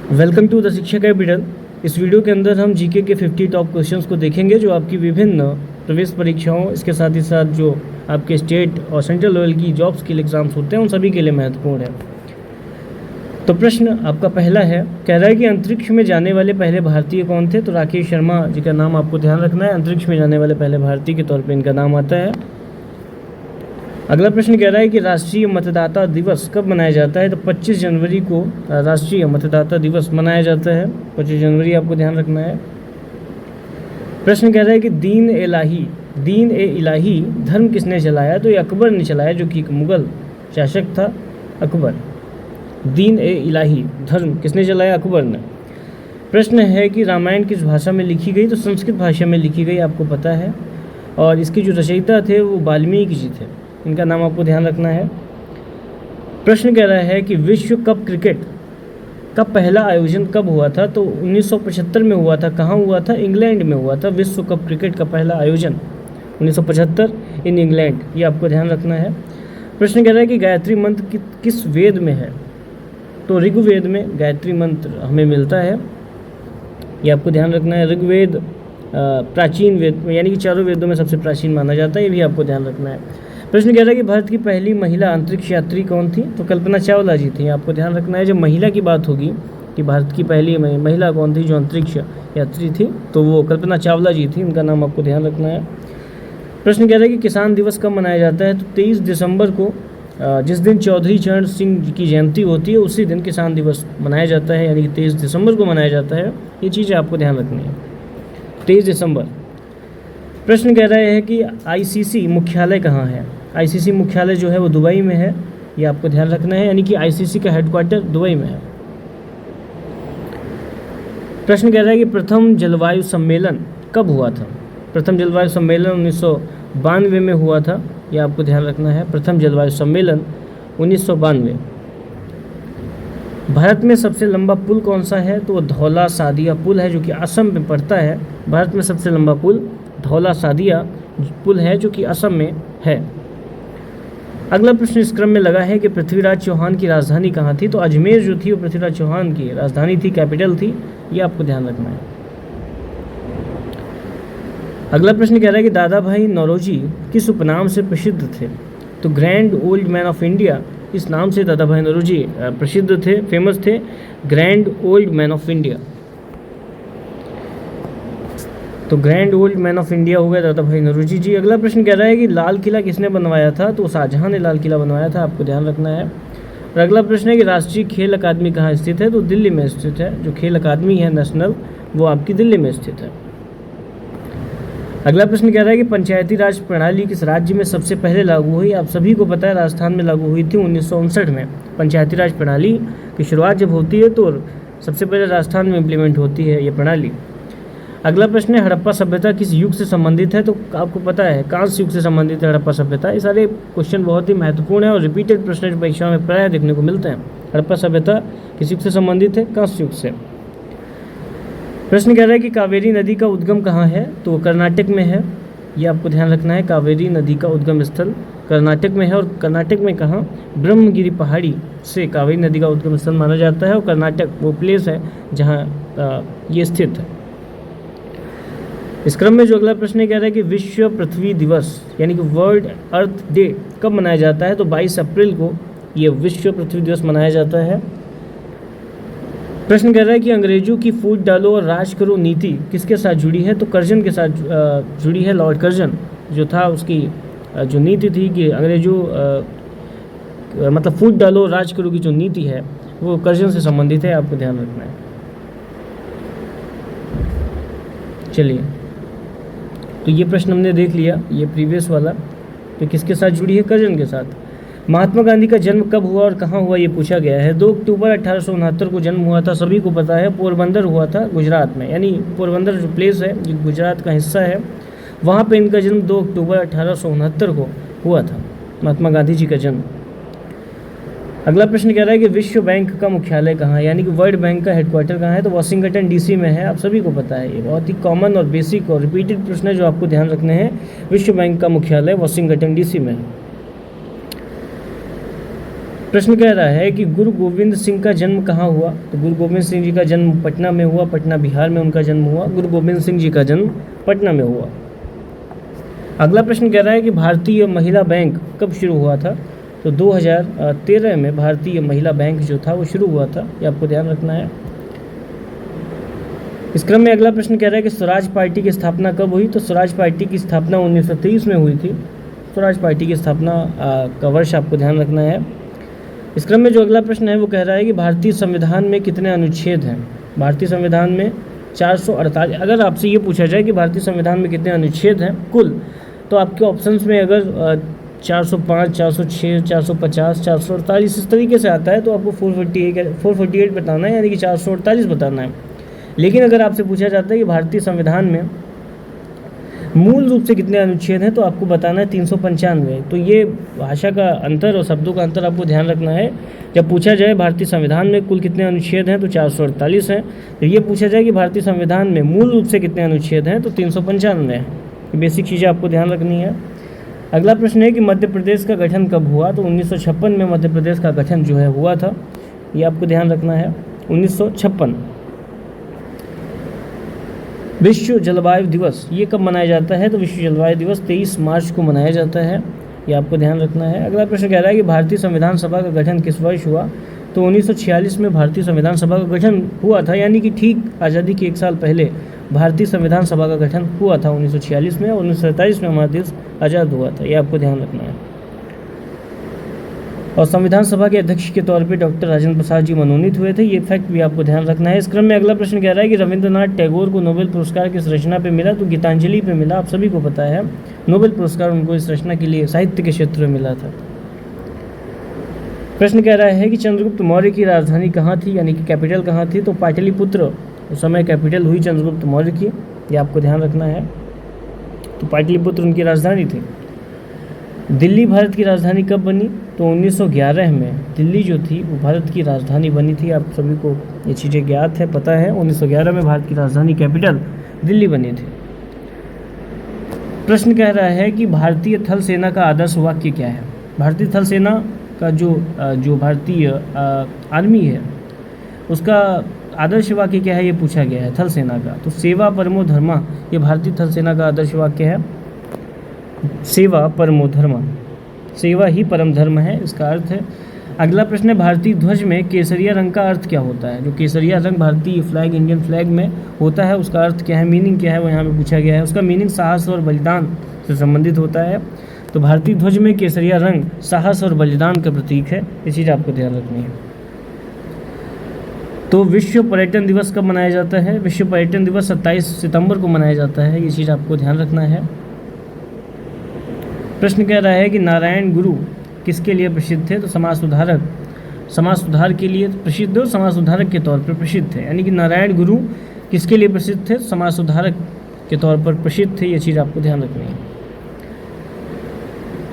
Welcome to the शिक्षा capital. इस video के अंदर हम जीके के 50 टॉप क्वेश्चंस को देखेंगे जो आपकी विभिन्न प्रवेश परीक्षाओं, इसके साथ ही साथ जो आपके स्टेट और सेंट्रल लेवल की जॉब्स के लिए एग्जाम्स होते हैं उन सभी के लिए महत्वपूर्ण है। तो प्रश्न आपका पहला है, कह रहा है कि अंतरिक्ष में जाने वाले पहले भारतीय कौन थे? तो राकेश शर्मा जी का नाम आपको ध्यान रखना है। अंतरिक्ष में जाने वाले पहले भारतीय के तौर पर इनका नाम आता है। अगला प्रश्न कह रहा है कि राष्ट्रीय मतदाता दिवस कब मनाया जाता है? तो 25 जनवरी को राष्ट्रीय मतदाता दिवस मनाया जाता है। 25 जनवरी आपको ध्यान रखना है। प्रश्न कह रहा है कि दीन ए इलाही धर्म किसने चलाया? तो ये अकबर ने चलाया, जो कि एक मुगल शासक था अकबर। दीन ए इलाही धर्म किसने चलाया? अकबर ने। प्रश्न है कि रामायण किस भाषा में लिखी गई? तो संस्कृत भाषा में लिखी गई, आपको पता है। और इसके जो रचयिता थे वो वाल्मीकि जी थे, इनका नाम आपको ध्यान रखना है। प्रश्न कह रहा है कि विश्व कप क्रिकेट का पहला आयोजन कब हुआ था? तो 1975 में हुआ था। कहाँ हुआ था? इंग्लैंड में हुआ था। विश्व कप क्रिकेट का पहला आयोजन 1975 इन इंग्लैंड, ये आपको ध्यान रखना है। प्रश्न कह रहा है कि गायत्री मंत्र किस वेद में है? तो ऋग्वेद में गायत्री मंत्र हमें मिलता है, ये आपको ध्यान रखना है। ऋग्वेद प्राचीन वेद यानी कि चारों वेदों में सबसे प्राचीन माना जाता है, ये भी आपको ध्यान रखना है। प्रश्न कह रहा है कि भारत की पहली महिला अंतरिक्ष यात्री कौन थी? तो कल्पना चावला जी थी, आपको ध्यान रखना है। जब महिला की बात होगी कि भारत की पहली महिला कौन थी जो अंतरिक्ष यात्री थी, तो वो कल्पना चावला जी थी, उनका नाम आपको ध्यान रखना है। प्रश्न कह रहा है कि किसान दिवस कब मनाया जाता है? तो 23 दिसंबर को, जिस दिन चौधरी चरण सिंह जी की जयंती होती है उसी दिन किसान दिवस मनाया जाता है, यानी कि 23 दिसंबर को मनाया जाता है। ये चीज़ें आपको ध्यान रखनी है, 23 दिसंबर। प्रश्न कह रहा है कि आईसीसी मुख्यालय कहाँ है? आईसीसी मुख्यालय जो है वो दुबई में है, ये आपको ध्यान रखना है, यानी कि आईसीसी का हेडक्वार्टर दुबई में है। प्रश्न कह रहा है कि प्रथम जलवायु सम्मेलन कब हुआ था? प्रथम जलवायु सम्मेलन 1992 में हुआ था, ये आपको ध्यान रखना है। प्रथम जलवायु सम्मेलन 1992। भारत में सबसे लंबा पुल कौन सा है? तो वो धौला सादिया पुल है, जो कि असम में पड़ता है। भारत में सबसे लंबा पुल धौला सादिया पुल है, जो कि असम में है। अगला प्रश्न इस क्रम में लगा है कि पृथ्वीराज चौहान की राजधानी कहाँ थी? तो अजमेर जो थी वो पृथ्वीराज चौहान की राजधानी थी, कैपिटल थी, ये आपको ध्यान रखना है। अगला प्रश्न कह रहा है कि दादा भाई नौरोजी किस उपनाम से प्रसिद्ध थे? तो grand old man of India, इस नाम से दादा भाई नौरोजी प्रसिद्ध थे, फेमस थे, grand old man of India. तो grand old man of India हो गया दादा भाई नौरोजी जी। अगला प्रश्न कह रहा है कि लाल किला किसने बनवाया था? तो शाहजहां ने लाल किला बनवाया था, आपको ध्यान रखना है। और अगला प्रश्न है कि राष्ट्रीय खेल अकादमी कहाँ स्थित है? तो दिल्ली में स्थित है। जो खेल अकादमी है नेशनल, वो आपकी दिल्ली में स्थित है। अगला प्रश्न कह रहा है कि पंचायती राज प्रणाली किस राज्य में सबसे पहले लागू हुई? आप सभी को पता है राजस्थान में लागू हुई थी 1959 में। पंचायती राज प्रणाली की शुरुआत जब होती है तो सबसे पहले राजस्थान में इम्प्लीमेंट होती है ये प्रणाली। अगला प्रश्न है हड़प्पा सभ्यता किस युग से संबंधित है? तो आपको पता है कांस्य युग से संबंधित है हड़प्पा सभ्यता। ये सारे क्वेश्चन बहुत ही महत्वपूर्ण है और रिपीटेड प्रश्न परीक्षाओं में प्रायः देखने को मिलते हैं। हड़प्पा सभ्यता किस युग से संबंधित है? कांस्य युग से। प्रश्न कह रहा है कि कावेरी नदी का उद्गम कहाँ है? तो कर्नाटक में है, ये आपको ध्यान रखना है। कावेरी नदी का उद्गम स्थल कर्नाटक में है। और कर्नाटक में कहाँ? ब्रह्मगिरी पहाड़ी से कावेरी नदी का उद्गम स्थल माना जाता है। और कर्नाटक वो प्लेस है जहाँ ये स्थित है। इस क्रम में जो अगला प्रश्न कह रहा है कि विश्व पृथ्वी दिवस यानी कि वर्ल्ड अर्थ डे कब मनाया जाता है? तो 22 अप्रैल को ये विश्व पृथ्वी दिवस मनाया जाता है। प्रश्न कह रहा है कि अंग्रेजों की फूट डालो और राज करो नीति किसके साथ जुड़ी है? तो कर्जन के साथ जुड़ी है। लॉर्ड कर्जन जो था उसकी जो नीति थी कि अंग्रेजों मतलब फूट डालो राज करो की जो नीति है वो कर्जन से संबंधित है, आपको ध्यान रखना है। चलिए, तो ये प्रश्न हमने देख लिया, ये प्रीवियस वाला। तो किसके साथ जुड़ी है? कर्जन के साथ। महात्मा गांधी का जन्म कब हुआ और कहाँ हुआ, ये पूछा गया है। 2 अक्टूबर 1869 को जन्म हुआ था, सभी को पता है। पोरबंदर हुआ था गुजरात में, यानी पोरबंदर जो प्लेस है जो गुजरात का हिस्सा है, वहाँ पे इनका जन्म 2 अक्टूबर 1869 को हुआ था, महात्मा गांधी जी का जन्म। अगला प्रश्न कह रहा है कि विश्व बैंक का मुख्यालय कहाँ है, यानी कि वर्ल्ड बैंक का हेडक्वार्टर कहाँ है? तो वाशिंगटन डीसी में है, आप सभी को पता है। ये बहुत ही कॉमन और बेसिक और रिपीटेड प्रश्न है जो आपको ध्यान रखने हैं। विश्व बैंक का मुख्यालय वाशिंगटन डीसी में है। प्रश्न कह रहा है कि गुरु गोविंद सिंह का जन्म कहाँ हुआ? तो गुरु गोविंद सिंह जी का जन्म पटना में हुआ, पटना बिहार में उनका जन्म हुआ। गुरु गोविंद सिंह जी का जन्म पटना में हुआ। अगला प्रश्न कह रहा है कि भारतीय महिला बैंक कब शुरू हुआ था? तो 2013 में भारतीय महिला बैंक जो था वो शुरू हुआ था, ये आपको ध्यान रखना है। इस क्रम में अगला प्रश्न कह रहा है कि स्वराज पार्टी की स्थापना कब हुई? तो स्वराज पार्टी की स्थापना 1923 में हुई थी। स्वराज पार्टी की स्थापना का वर्ष आपको ध्यान रखना है। इस क्रम में जो अगला प्रश्न है वो कह रहा है कि भारतीय संविधान में कितने अनुच्छेद हैं? भारतीय संविधान में 448। अगर आपसे ये पूछा जाए कि भारतीय संविधान में कितने अनुच्छेद हैं कुल, तो आपके ऑप्शंस में अगर 405, 406, 450, 448 इस तरीके से आता है तो आपको 448 बताना है, यानी कि 448 बताना है। लेकिन अगर आपसे पूछा जाता है कि भारतीय संविधान में मूल रूप से कितने अनुच्छेद हैं, तो आपको बताना है 395। तो ये भाषा का अंतर और शब्दों का अंतर आपको ध्यान रखना है। जब पूछा जाए भारतीय संविधान में कुल कितने अनुच्छेद हैं, तो 448 हैं। तो ये पूछा जाए कि भारतीय संविधान में मूल रूप से कितने अनुच्छेद हैं, तो 395 हैं। ये बेसिक चीज़ें आपको ध्यान रखनी है। अगला प्रश्न है कि मध्य प्रदेश का गठन कब हुआ? तो 1956 में मध्य प्रदेश का गठन जो है हुआ था, ये आपको ध्यान रखना है, 1956। विश्व जलवायु दिवस ये कब मनाया जाता है? तो विश्व जलवायु दिवस 23 मार्च को मनाया जाता है, ये आपको ध्यान रखना है। अगला प्रश्न कह रहा है कि भारतीय संविधान सभा का गठन किस वर्ष हुआ? तो 1946 में भारतीय संविधान सभा का गठन हुआ था, यानी कि ठीक आज़ादी के 1 साल पहले भारतीय संविधान सभा का गठन हुआ था 1946 में, और 1947 में हमारा देश आज़ाद हुआ था, ये आपको ध्यान रखना है। और संविधान सभा के अध्यक्ष के तौर पे डॉक्टर राजेंद्र प्रसाद जी मनोनीत हुए थे, ये फैक्ट भी आपको ध्यान रखना है। इस क्रम में अगला प्रश्न कह रहा है कि रविंद्रनाथ टैगोर को नोबेल पुरस्कार किस रचना पे मिला? तो गीतांजलि पे मिला। आप सभी को पता है नोबेल पुरस्कार उनको इस रचना के लिए साहित्य के क्षेत्र में मिला था। प्रश्न कह रहा है कि चंद्रगुप्त मौर्य की राजधानी कहाँ थी, यानी कि कैपिटल कहाँ थी? तो पाटलिपुत्र उस समय कैपिटल हुई चंद्रगुप्त मौर्य की, ये आपको ध्यान रखना है। तो पाटलिपुत्र उनकी राजधानी थी। दिल्ली भारत की राजधानी कब बनी? तो 1911 में दिल्ली जो थी वो भारत की राजधानी बनी थी। आप सभी को ये चीज़ें ज्ञात है, पता है। 1911 में भारत की राजधानी कैपिटल दिल्ली बनी थी। प्रश्न कह रहा है कि भारतीय थल सेना का आदर्श वाक्य क्या है? भारतीय थल सेना का जो भारतीय आर्मी है उसका आदर्श वाक्य क्या है, ये पूछा गया है थल सेना का। तो सेवा परमो धर्मा, ये भारतीय थल सेना का आदर्श वाक्य है। सेवा परमो धर्मा, सेवा ही परम धर्म है, इसका अर्थ है। अगला प्रश्न है भारतीय ध्वज में केसरिया रंग का अर्थ क्या होता है? जो केसरिया रंग भारतीय फ्लैग, इंडियन फ्लैग में होता है, उसका अर्थ क्या है, मीनिंग क्या है, वो यहाँ पे पूछा गया है। उसका मीनिंग साहस और बलिदान से संबंधित होता है। तो भारतीय ध्वज में केसरिया रंग साहस और बलिदान का प्रतीक है, ये चीज़ आपको ध्यान रखनी है। तो विश्व पर्यटन दिवस कब मनाया जाता है? विश्व पर्यटन दिवस 27 सितंबर को मनाया जाता है, ये चीज़ आपको ध्यान रखना है। प्रश्न कह रहा है कि नारायण गुरु किसके लिए प्रसिद्ध थे? तो समाज सुधारक, समाज सुधार के लिए प्रसिद्ध और समाज सुधारक के तौर पर प्रसिद्ध थे। यानी कि नारायण गुरु किसके लिए प्रसिद्ध थे? समाज सुधारक के तौर पर प्रसिद्ध थे, ये चीज़ आपको ध्यान रखनी है।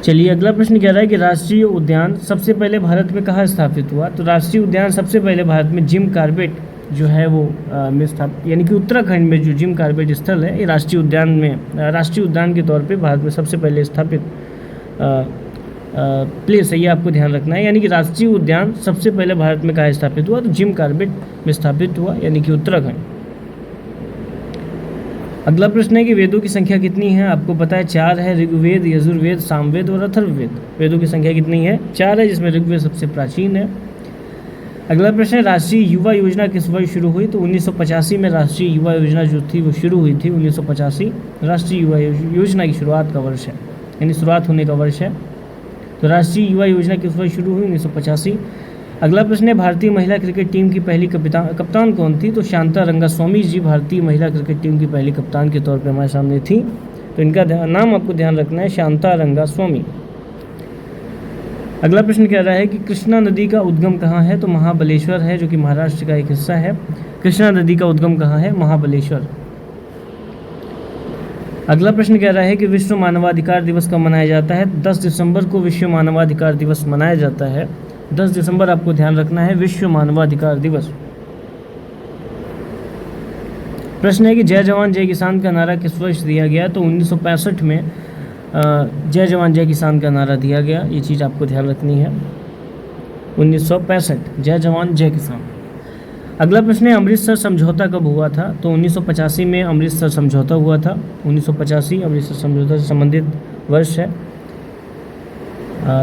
चलिए अगला प्रश्न कह रहा है कि राष्ट्रीय उद्यान सबसे पहले भारत में कहाँ स्थापित हुआ? तो राष्ट्रीय उद्यान सबसे पहले भारत में जिम कॉर्बेट जो है वो में स्थापित, यानी कि उत्तराखंड में जो जिम कॉर्बेट स्थल है, ये राष्ट्रीय उद्यान में राष्ट्रीय उद्यान के तौर पे भारत में सबसे पहले स्थापित प्लेस है, ये आपको ध्यान रखना है। यानी कि राष्ट्रीय उद्यान सबसे पहले भारत में कहाँ स्थापित हुआ? तो जिम कॉर्बेट में स्थापित हुआ, यानी कि उत्तराखंड। अगला प्रश्न है कि वेदों की संख्या कितनी है? आपको पता है 4 है, ऋग्वेद, यजुर्वेद, सामवेद और अथर्ववेद। वेदों की संख्या कितनी है? 4 है, जिसमें ऋग्वेद सबसे प्राचीन है। अगला प्रश्न है राष्ट्रीय युवा योजना किस वर्ष शुरू हुई? तो 1985 में राष्ट्रीय युवा योजना जो थी वो शुरू हुई थी। 1985 राष्ट्रीय युवा योजना की शुरुआत का वर्ष है, यानी शुरुआत होने का वर्ष है। तो राष्ट्रीय युवा योजना किस वर्ष शुरू हुई? 1985। अगला प्रश्न है भारतीय महिला क्रिकेट टीम की पहली कप्तान कौन थी? तो शांता रंगास्वामी जी भारतीय महिला क्रिकेट टीम की पहली कप्तान के तौर पर हमारे सामने थी। तो इनका नाम आपको ध्यान रखना है, शांता रंगास्वामी। अगला प्रश्न कह रहा है कि कृष्णा नदी का उद्गम कहाँ है? तो महाबलेश्वर है, जो कि महाराष्ट्र का एक हिस्सा है। कृष्णा नदी का उद्गम कहाँ है? महाबलेश्वर। अगला प्रश्न कह रहा है कि विश्व मानवाधिकार दिवस कब मनाया जाता है? 10 दिसंबर को विश्व मानवाधिकार दिवस मनाया जाता है। 10 दिसंबर आपको ध्यान रखना है, विश्व मानवाधिकार दिवस। प्रश्न है कि जय जवान जय किसान का नारा किस वर्ष दिया गया? तो 1965 में जय जवान जय किसान का नारा दिया गया, ये चीज़ आपको ध्यान रखनी है। 1965। जय जवान जय किसान। अगला प्रश्न है, अमृतसर समझौता कब हुआ था? तो 1985 में अमृतसर समझौता हुआ था। 1985 अमृतसर समझौता से संबंधित वर्ष है।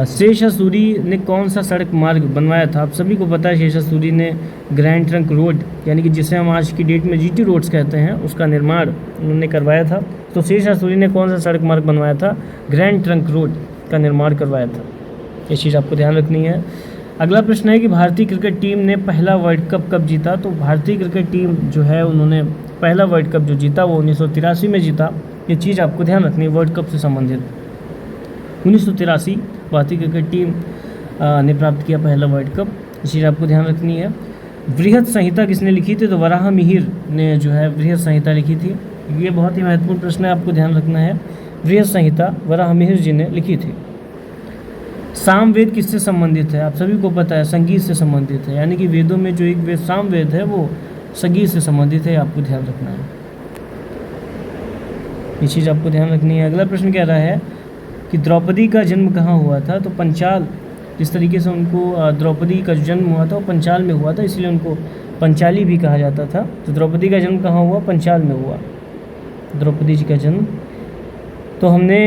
शेषा सूरी ने कौन सा सड़क मार्ग बनवाया था? आप सभी को पता है शेषा सूरी ने ग्रैंड ट्रंक रोड, यानी कि जिसे हम आज की डेट में जीटी रोड्स कहते हैं, उसका निर्माण उन्होंने करवाया था। तो शेषा सूरी ने कौन सा सड़क मार्ग बनवाया था? ग्रैंड ट्रंक रोड का निर्माण करवाया था। ये चीज़ आपको ध्यान रखनी है। अगला प्रश्न है कि भारतीय क्रिकेट टीम ने पहला वर्ल्ड कप कब जीता? तो भारतीय क्रिकेट टीम जो है उन्होंने पहला वर्ल्ड कप जो जीता वो 1983 में जीता। ये चीज़ आपको ध्यान रखनी है वर्ल्ड कप से संबंधित। 1983 भारतीय क्रिकेट टीम ने प्राप्त किया पहला वर्ल्ड कप। ये चीज़ आपको ध्यान रखनी है। बृहद संहिता किसने लिखी थी? तो वराह मिहिर ने जो है बृहद संहिता लिखी थी। ये बहुत ही महत्वपूर्ण प्रश्न है, आपको ध्यान रखना है। बृहद संहिता वराह मिहिर जी ने लिखी थी। सामवेद किससे संबंधित है? आप सभी को पता है संगीत से संबंधित है, यानी कि वेदों में जो एक वेद सामवेद है वो संगीत से संबंधित है, आपको ध्यान रखना है। ये चीज़ आपको ध्यान रखनी है। अगला प्रश्न कह रहा है कि द्रौपदी का जन्म कहाँ हुआ था? तो पंचाल, जिस तरीके से उनको द्रौपदी का जन्म हुआ था वो पंचाल में हुआ था, इसलिए उनको पंचाली भी कहा जाता था। तो द्रौपदी का जन्म कहाँ हुआ? पंचाल में हुआ द्रौपदी जी का जन्म। तो हमने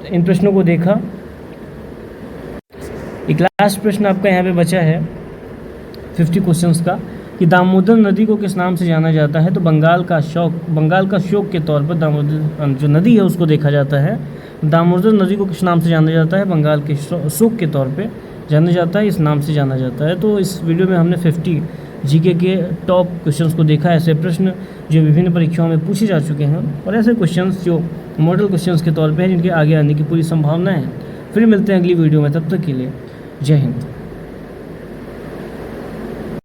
इन प्रश्नों को देखा। एक लास्ट प्रश्न आपका यहाँ पे बचा है 50 क्वेश्चंस का कि दामोदर नदी को किस नाम से जाना जाता है? तो बंगाल का शोक के तौर पर दामोदर जो नदी है उसको देखा जाता है। दामोदर नदी को किस नाम से जाना जाता है? बंगाल के शोक के तौर पे जाना जाता है, इस नाम से जाना जाता है। तो इस वीडियो में हमने 50 जीके के टॉप क्वेश्चंस को देखा, ऐसे प्रश्न जो विभिन्न परीक्षाओं में पूछे जा चुके हैं और ऐसे क्वेश्चंस जो मॉडल क्वेश्चंस के तौर पे हैं जिनके आगे आने की पूरी संभावना है। फिर मिलते हैं अगली वीडियो में, तब तक के लिए जय हिंद।